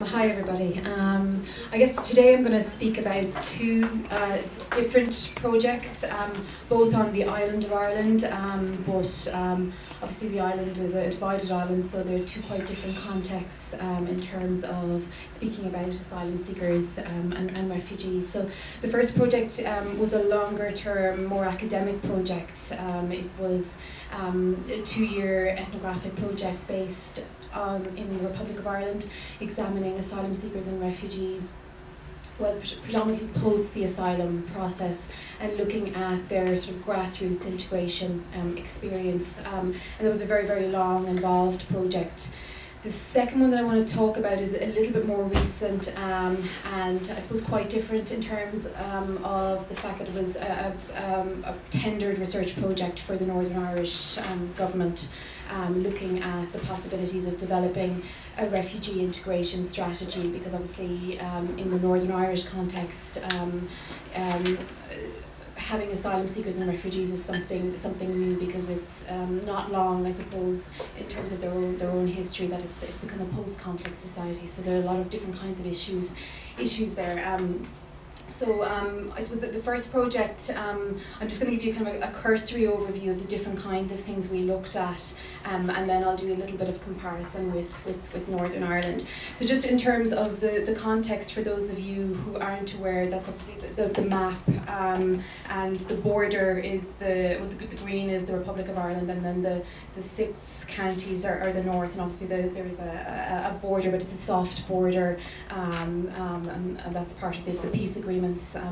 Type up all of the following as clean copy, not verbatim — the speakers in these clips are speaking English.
Hi everybody. I guess today I'm going to speak about two different projects, both on the island of Ireland, but obviously the island is a divided island, so there are two quite different contexts in terms of speaking about asylum seekers and refugees. So the first project was a longer term, more academic project. It was a 2-year ethnographic project based in the Republic of Ireland, examining asylum seekers and refugees, well, predominantly post the asylum process, and looking at their sort of grassroots integration experience. And it was a very, very long, involved project. The second one that I want to talk about is a little bit more recent and I suppose quite different in terms of the fact that it was a tendered research project for the Northern Irish government, looking at the possibilities of developing a refugee integration strategy, because obviously in the Northern Irish context, having asylum seekers and refugees is something new, because it's not long, I suppose, in terms of their own history, that it's become a post-conflict society. So there are a lot of different kinds of issues there. So I suppose that the first project, I'm just going to give you kind of a cursory overview of the different kinds of things we looked at, and then I'll do a little bit of comparison with Northern Ireland. So just in terms of the context, for those of you who aren't aware, that's obviously the map, and the border is the green is the Republic of Ireland, and then the 6 counties are the north, and obviously there's a border, but it's a soft border, and that's part of the peace agreements,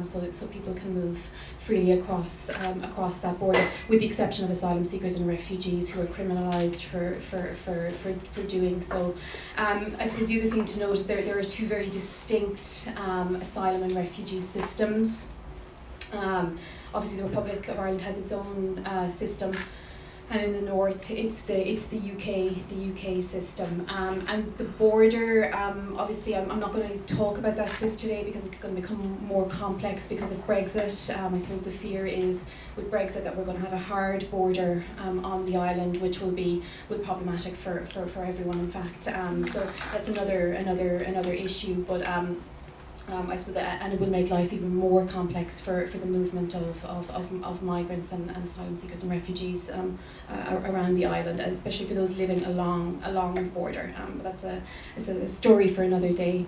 so people can move freely across that border, with the exception of asylum seekers and refugees who are criminalised for doing so. I suppose the other thing to note is there are two very distinct asylum and refugee systems. Obviously the Republic of Ireland has its own system, and in the north it's the UK system, and the border. Obviously, I'm not going to talk about this today because it's going to become more complex because of Brexit. I suppose the fear is with Brexit that we're going to have a hard border on the island, which will be problematic for everyone. In fact, so that's another issue, but. I suppose, and it will make life even more complex for the movement of migrants and asylum seekers and refugees around the island, especially for those living along the border. But it's a story for another day.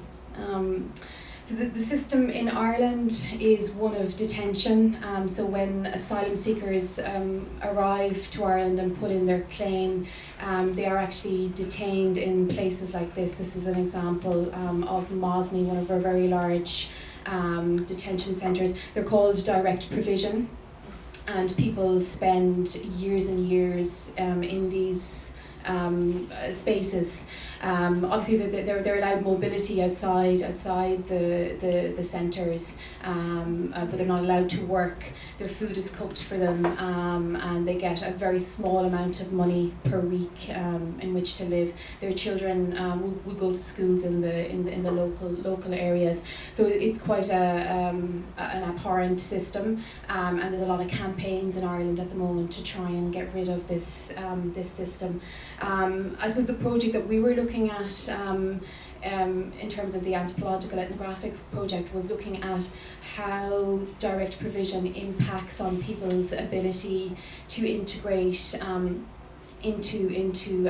So the system in Ireland is one of detention. So when asylum seekers arrive to Ireland and put in their claim, they are actually detained in places like this. This is an example of Mosney, one of our very large detention centres. They're called direct provision, and people spend years and years in these spaces. Obviously they're allowed mobility outside the centres, but they're not allowed to work. Their food is cooked for them, and they get a very small amount of money per week in which to live. Their children will go to schools in the local areas. So it's quite an abhorrent system, and there's a lot of campaigns in Ireland at the moment to try and get rid of this system. I suppose the project that we were looking at in terms of the anthropological ethnographic project was looking at how direct provision impacts on people's ability to integrate into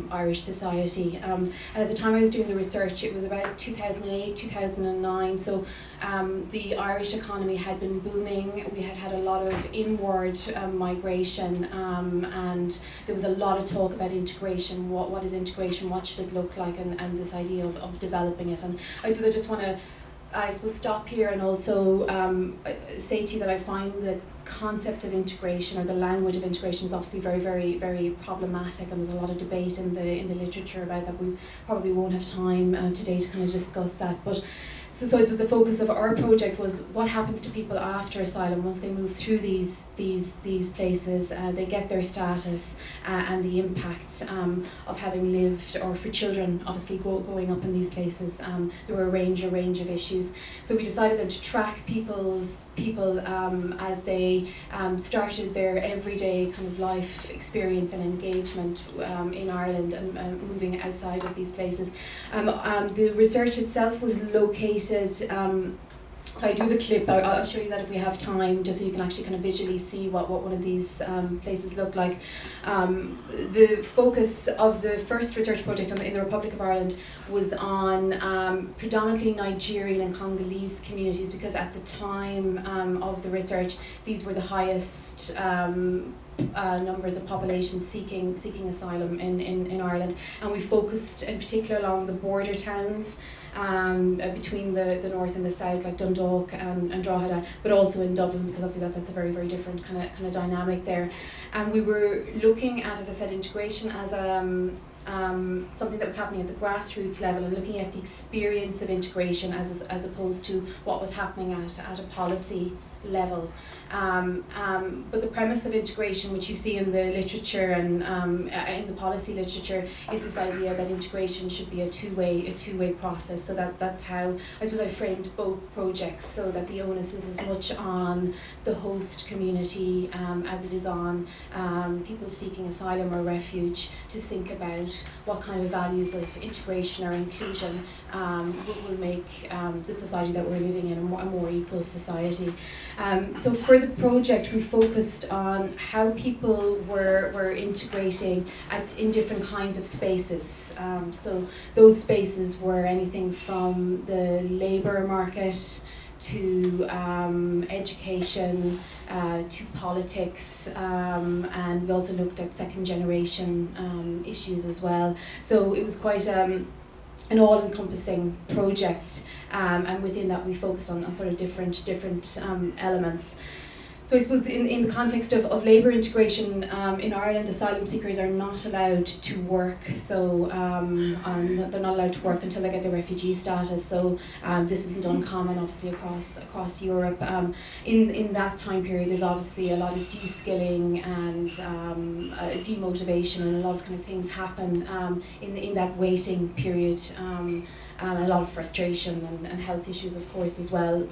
Irish society. And at the time I was doing the research, it was about 2008, 2009, so the Irish economy had been booming. We had a lot of inward migration, and there was a lot of talk about integration. What is integration? What should it look like? And this idea of developing it. And I suppose I just want to stop here and also say to you that I find the concept of integration, or the language of integration, is obviously very, very, very problematic, and there's a lot of debate in the literature about that. We probably won't have time today to kind of discuss that, but So I suppose the focus of our project was what happens to people after asylum once they move through these places, they get their status, and the impact of having lived, or for children obviously growing up in these places. There were a range of issues. So we decided then to track people as they started their everyday kind of life experience and engagement in Ireland, and moving outside of these places. The research itself was located, so I do have a clip, I'll show you that if we have time, just so you can actually kind of visually see what one of these places look like. The focus of the first research project in the Republic of Ireland was on predominantly Nigerian and Congolese communities, because at the time of the research, these were the highest numbers of population seeking asylum in Ireland, and we focused in particular along the border towns between the north and the south, like Dundalk and Drogheda, but also in Dublin, because obviously that's a very, very different kind of dynamic there. And we were looking at, as I said, integration as something that was happening at the grassroots level, and looking at the experience of integration as opposed to what was happening at a policy level. But the premise of integration, which you see in the literature and in the policy literature, is this idea that integration should be a two-way process. So that's how I suppose I framed both projects, so that the onus is as much on the host community as it is on people seeking asylum or refuge, to think about what kind of values of integration or inclusion will make the society that we're living in a more equal society. So for the project, we focused on how people were integrating in different kinds of spaces. So those spaces were anything from the labour market to education, to politics, and we also looked at second generation issues as well. So it was quite an all-encompassing project, and within that we focused on sort of different elements. So I suppose in the context of labour integration in Ireland, asylum seekers are not allowed to work. So they're not allowed to work until they get their refugee status. So this isn't uncommon, obviously, across Europe. In that time period, there's obviously a lot of de-skilling and demotivation, and a lot of kind of things happen in that waiting period. A lot of frustration and health issues, of course, as well.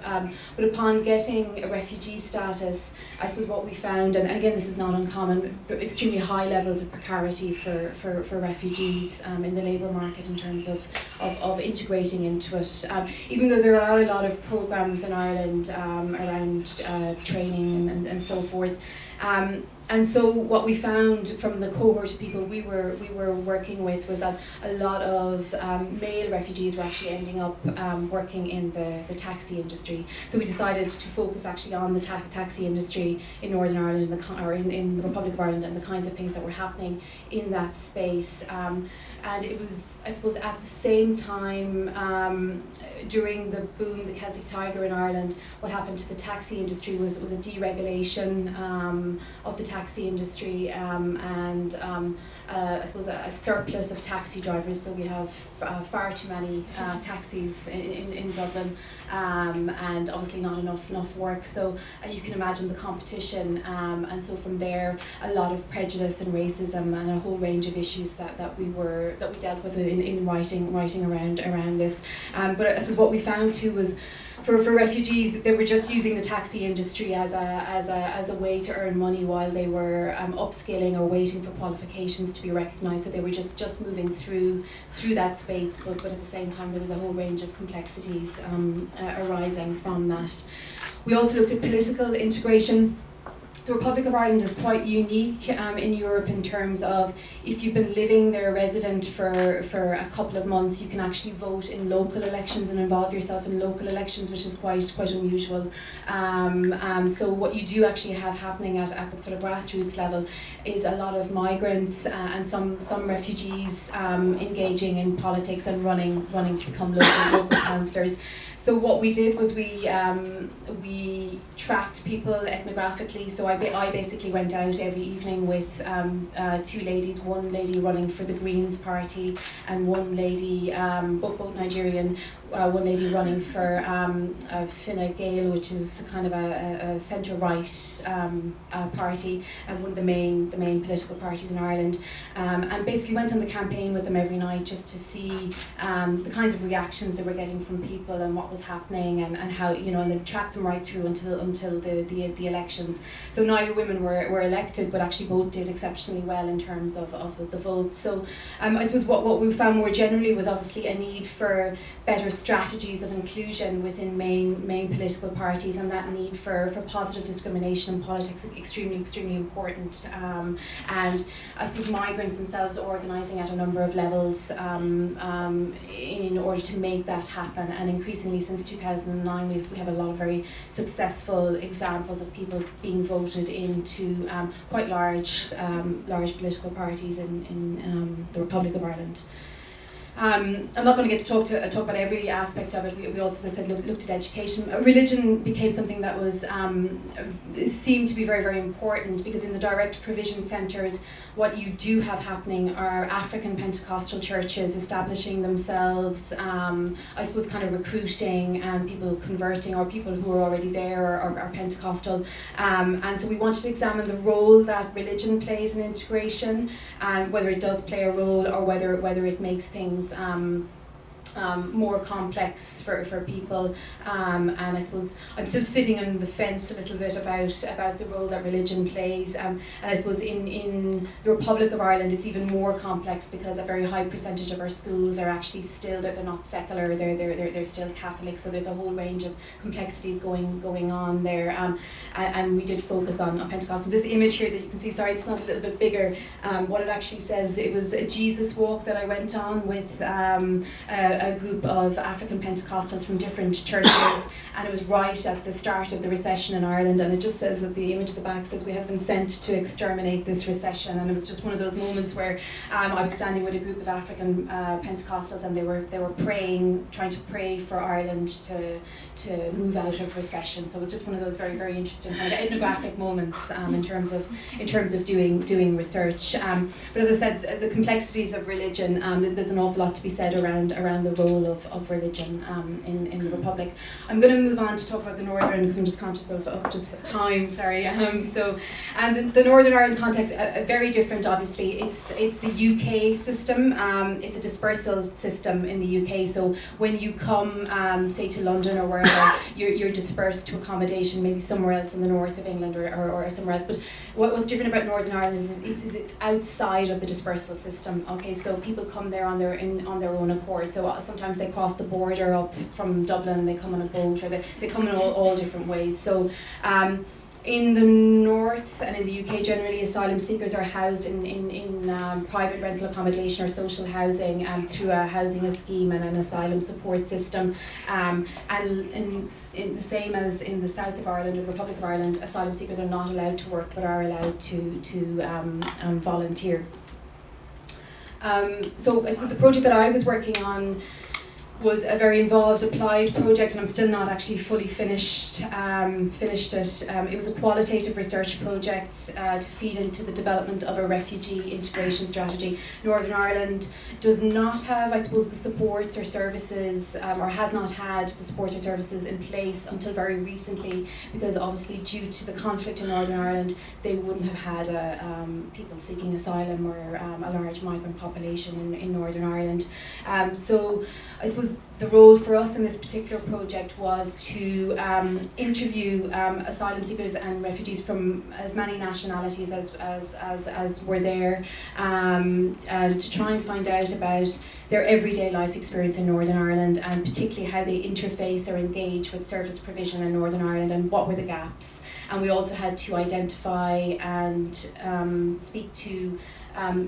But upon getting a refugee status, I suppose what we found, and again this is not uncommon, but extremely high levels of precarity for refugees in the labour market in terms of integrating into it. Even though there are a lot of programmes in Ireland around training and so forth. And so what we found from the cohort of people we were working with was that a lot of male refugees were actually ending up working in the taxi industry. So we decided to focus actually on the taxi industry in Northern Ireland in the Republic of Ireland, and the kinds of things that were happening in that space. And it was, I suppose, at the same time, during the boom, the Celtic Tiger in Ireland, what happened to the taxi industry was a deregulation of the taxi industry, and I suppose a surplus of taxi drivers. So we have far too many taxis in Dublin, and obviously not enough work. So you can imagine the competition, and so from there a lot of prejudice and racism and a whole range of issues that we dealt with in writing around this. But I suppose what we found too was, for refugees, they were just using the taxi industry as a way to earn money while they were upskilling or waiting for qualifications to be recognised. So they were just moving through that space, but at the same time there was a whole range of complexities arising from that. We also looked at political integration. The Republic of Ireland is quite unique in Europe in terms of, if you've been living there resident for a couple of months, you can actually vote in local elections and involve yourself in local elections, which is quite unusual. So what you do actually have happening at the sort of grassroots level is a lot of migrants and some refugees engaging in politics and running to become local councillors. So what we did was we tracked people ethnographically. So I I basically went out every evening with two ladies, one lady running for the Greens party and one lady, both Nigerian, one lady running for Fine Gael, which is kind of a centre-right party, and one of the main political parties in Ireland, and basically went on the campaign with them every night just to see the kinds of reactions they were getting from people and what was happening, and how, you know, and then track them right through until the elections. So neither women were elected, but actually both did exceptionally well in terms of the vote. So I suppose what we found more generally was obviously a need for better strategies of inclusion within main political parties, and that need for positive discrimination in politics extremely important. And I suppose migrants themselves organising at a number of levels in order to make that happen. And increasingly since 2009 we have a lot of very successful examples of people being voted into quite large political parties in the Republic of Ireland. I'm not going to get to talk about every aspect of it. We also, as I said, looked at education. Religion became something that was seemed to be very important, because in the direct provision centres, what you do have happening are African Pentecostal churches establishing themselves, I suppose kind of recruiting people converting, or people who are already there are Pentecostal. And so we wanted to examine the role that religion plays in integration, and whether it does play a role, or whether it makes things more complex for people, and I suppose I'm still sitting on the fence a little bit about the role that religion plays, and I suppose in the Republic of Ireland it's even more complex, because a very high percentage of our schools are actually still, they're not secular, they're still Catholic, so there's a whole range of complexities going on there, and we did focus on Pentecostal. This image here that you can see, sorry it's not a little bit bigger, what it actually says, it was a Jesus walk that I went on with a group of African Pentecostals from different churches, and it was right at the start of the recession in Ireland, and it just says that the image at the back says, "We have been sent to exterminate this recession," and it was just one of those moments where I was standing with a group of African Pentecostals, and they were praying, trying to pray for Ireland to move out of recession. So it was just one of those very interesting kind of ethnographic moments in terms of doing research. But as I said, the complexities of religion, there's an awful lot to be said around the role of religion in the Republic. I'm going to move on to talk about the Northern, because I'm just conscious of just time. Sorry. The Northern Ireland context, very different. Obviously, it's the UK system. It's a dispersal system in the UK. So when you come, say to London or wherever, you're dispersed to accommodation, maybe somewhere else in the north of England or somewhere else. But what's different about Northern Ireland is it's outside of the dispersal system. Okay, so people come there on their own accord. So sometimes they cross the border up from Dublin, they come on a boat, or they come in all different ways. So in the north and in the UK generally, asylum seekers are housed in private rental accommodation or social housing through a housing scheme and an asylum support system. And in the same as in the south of Ireland or the Republic of Ireland, asylum seekers are not allowed to work but are allowed to volunteer. So I suppose the project that I was working on was a very involved applied project, and I'm still not actually fully finished it. It was a qualitative research project to feed into the development of a refugee integration strategy. Northern Ireland does not have, I suppose, the supports or services, or has not had the supports or services in place until very recently, because obviously due to the conflict in Northern Ireland, they wouldn't have had people seeking asylum or a large migrant population in Northern Ireland. So I suppose the role for us in this particular project was to interview asylum seekers and refugees from as many nationalities as were there, and to try and find out about their everyday life experience in Northern Ireland, and particularly how they interface or engage with service provision in Northern Ireland, and what were the gaps. And we also had to identify and speak to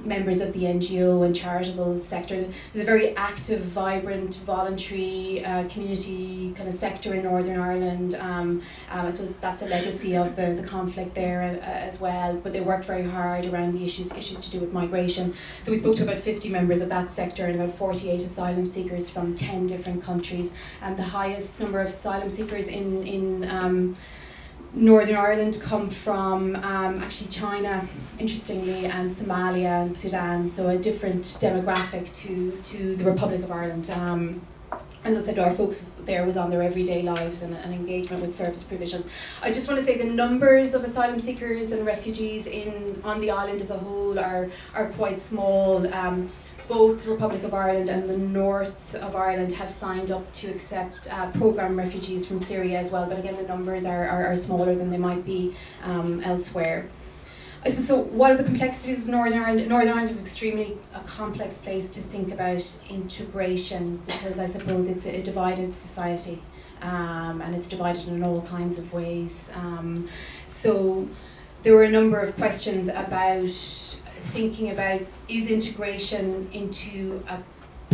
members of the NGO and charitable sector. There's a very active, vibrant, voluntary community kind of sector in Northern Ireland. I suppose that's a legacy of the conflict there as well, but they worked very hard around the issues to do with migration. So we spoke to about 50 members of that sector and about 48 asylum seekers from 10 different countries. The highest number of asylum seekers in Northern Ireland come from actually China, interestingly, and Somalia and Sudan, so a different demographic to the Republic of Ireland. And as I said, our focus there was on their everyday lives and engagement with service provision. I just want to say the numbers of asylum seekers and refugees on the island as a whole are quite small. Both the Republic of Ireland and the North of Ireland have signed up to accept programme refugees from Syria as well, but again the numbers are smaller than they might be elsewhere. I suppose, so what are the complexities of Northern Ireland? Northern Ireland is extremely a complex place to think about integration, because I suppose it's a divided society, and it's divided in all kinds of ways. So there were a number of questions about thinking about, is integration into a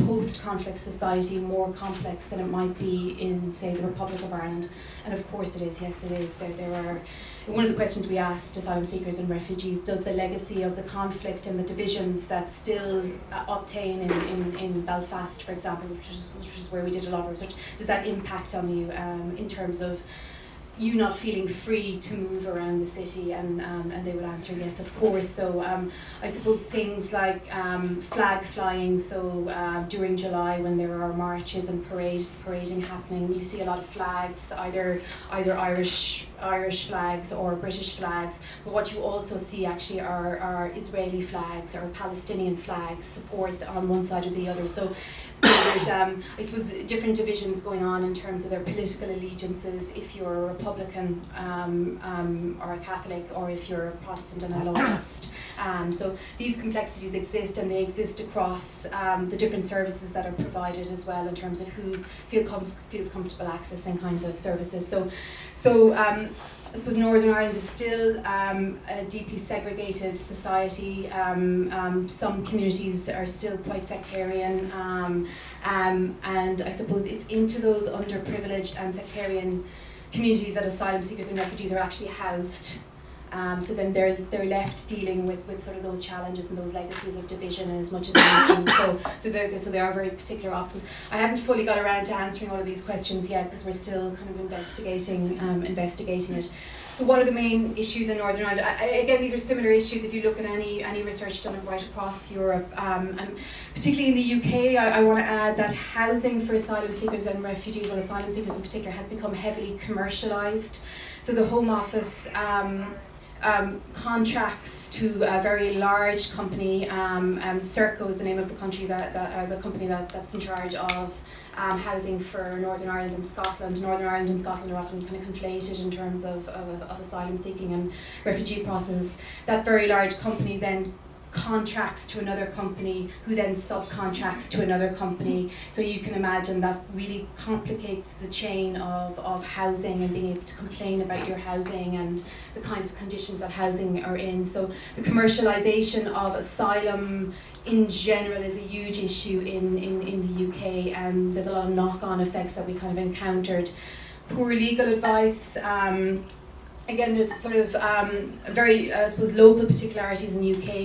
post-conflict society more complex than it might be in, say, the Republic of Ireland? And of course it is, yes it is. There are, one of the questions we asked asylum seekers and refugees, does the legacy of the conflict and the divisions that still obtain in Belfast, for example, which is where we did a lot of research, does that impact on you in terms of you not feeling free to move around the city? And they would answer yes, of course. So I suppose things like flag flying, so during July when there are marches and parading happening, you see a lot of flags, either Irish flags or British flags, but what you also see actually are Israeli flags or Palestinian flags, support on one side or the other. So there's I suppose different divisions going on in terms of their political allegiances, if you're a Republican or a Catholic, or if you're a Protestant and a Loyalist. So these complexities exist, and they exist across the different services that are provided as well, in terms of who feels comfortable accessing kinds of services. So I suppose Northern Ireland is still a deeply segregated society. Some communities are still quite sectarian, and I suppose it's into those underprivileged and sectarian communities that asylum seekers and refugees are actually housed. So then they're left dealing with sort of those challenges and those legacies of division as much as anything. So there are very particular obstacles. I haven't fully got around to answering all of these questions yet, because we're still kind of investigating it. So what are the main issues in Northern Ireland? Again, these are similar issues if you look at any research done right across Europe. And particularly in the UK, I want to add that housing for asylum seekers and refugees, well, asylum seekers in particular, has become heavily commercialised. So the Home Office contracts to a very large company, Serco is the name of the country the company that's in charge of housing for Northern Ireland and Scotland. Northern Ireland and Scotland are often kind of conflated in terms of asylum seeking and refugee processes. That very large company then contracts to another company, who then subcontracts to another company. So you can imagine that really complicates the chain of housing and being able to complain about your housing and the kinds of conditions that housing are in. So the commercialisation of asylum in general is a huge issue in the UK, and there's a lot of knock-on effects that we kind of encountered. Poor legal advice. Again, there's sort of very, I suppose, local particularities in the UK,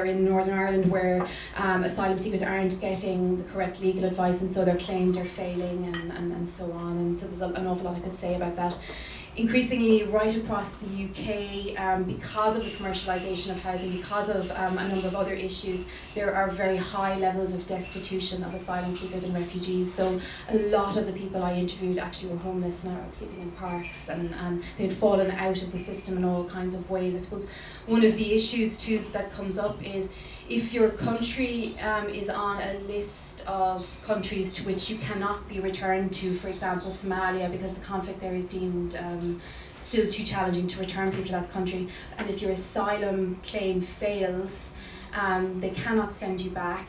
in Northern Ireland, where asylum seekers aren't getting the correct legal advice, and so their claims are failing, and so on. And so there's an awful lot I could say about that. Increasingly, right across the UK, because of the commercialisation of housing, because of a number of other issues, there are very high levels of destitution of asylum seekers and refugees. So a lot of the people I interviewed actually were homeless and are sleeping in parks, and they'd fallen out of the system in all kinds of ways. I suppose one of the issues too that comes up is, if your country is on a list of countries to which you cannot be returned to, for example Somalia, because the conflict there is deemed still too challenging to return people to that country, and if your asylum claim fails, they cannot send you back,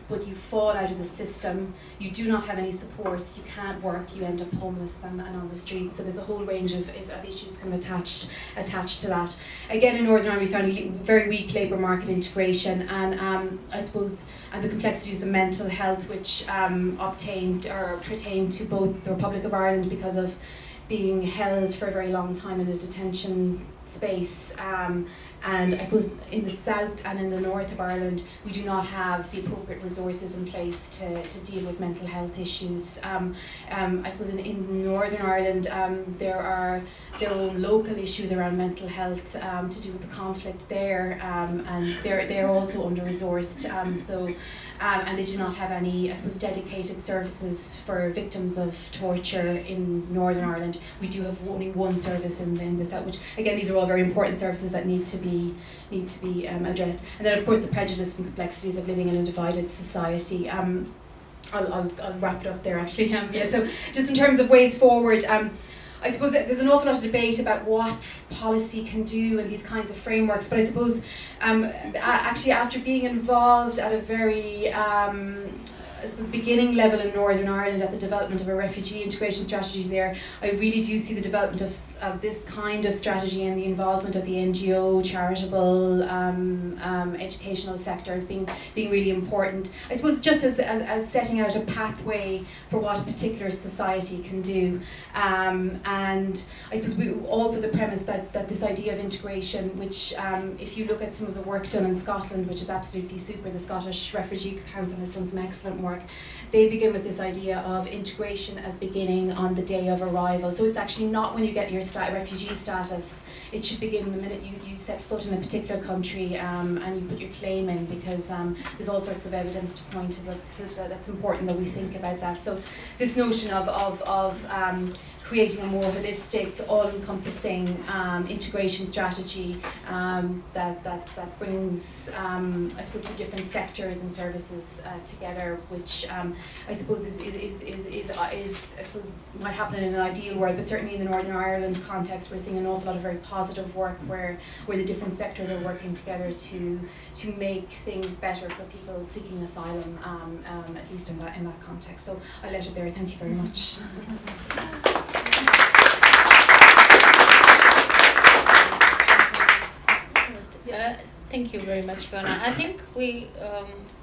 but you fall out of the system, you do not have any supports, you can't work, you end up homeless and on the streets. So there's a whole range of issues kind of attached to that. Again, in Northern Ireland we found very weak labour market integration, and I suppose the complexities of mental health, which obtained or pertain to both the Republic of Ireland because of being held for a very long time in a detention space, And I suppose in the south and in the north of Ireland, we do not have the appropriate resources in place to deal with mental health issues. I suppose in Northern Ireland, there are their own local issues around mental health to do with the conflict there, and they're also under-resourced. And they do not have any, I suppose, dedicated services for victims of torture in Northern Ireland. We do have only one service in the south, which again, these are all very important services that need to be addressed. And then of course the prejudice and complexities of living in a divided society. I'll wrap it up there actually. Yeah, so just in terms of ways forward, I suppose there's an awful lot of debate about what policy can do and these kinds of frameworks, but I suppose actually after being involved at a very I suppose beginning level in Northern Ireland at the development of a refugee integration strategy there, I really do see the development of this kind of strategy and the involvement of the NGO, charitable, educational sectors being really important. I suppose just as setting out a pathway for what a particular society can do. And I suppose also the premise that this idea of integration, which if you look at some of the work done in Scotland, which is absolutely super, the Scottish Refugee Council has done some excellent work. They begin with this idea of integration as beginning on the day of arrival. So it's actually not when you get your refugee status. It should begin the minute you set foot in a particular country and you put your claim in, because there's all sorts of evidence to point to that's important that we think about that. So this notion of creating a more holistic, all-encompassing integration strategy that brings, I suppose, the different sectors and services together, which I suppose is I suppose might happen in an ideal world, but certainly in the Northern Ireland context, we're seeing an awful lot of very positive work where the different sectors are working together to make things better for people seeking asylum, at least in that context. So I'll let it there. Thank you very much. Yeah, thank you very much, Fiona. I think we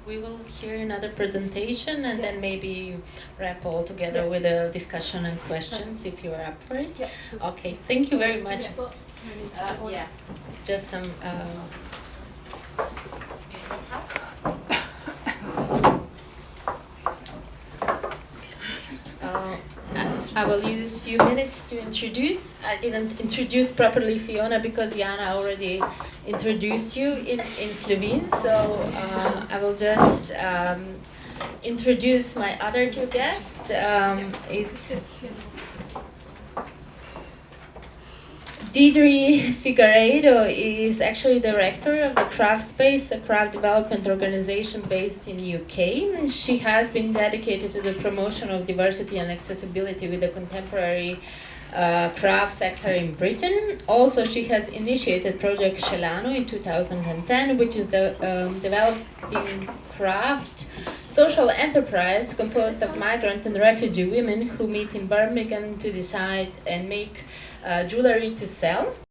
will hear another presentation and then maybe wrap all together with a discussion and questions if you're up for it. Yeah. Okay, thank you very much. Yeah, just some. I will use a few minutes to introduce. I didn't introduce properly Fiona because Jana already introduced you in Slovene, so I will just introduce my other two guests. It's Deirdre Figueiredo is actually director of the Craft Space, a craft development organization based in UK. She has been dedicated to the promotion of diversity and accessibility with the contemporary craft sector in Britain. Also, she has initiated Project Scelano in 2010, which is the developing craft social enterprise composed of migrant and refugee women who meet in Birmingham to decide and make jewelry to sell.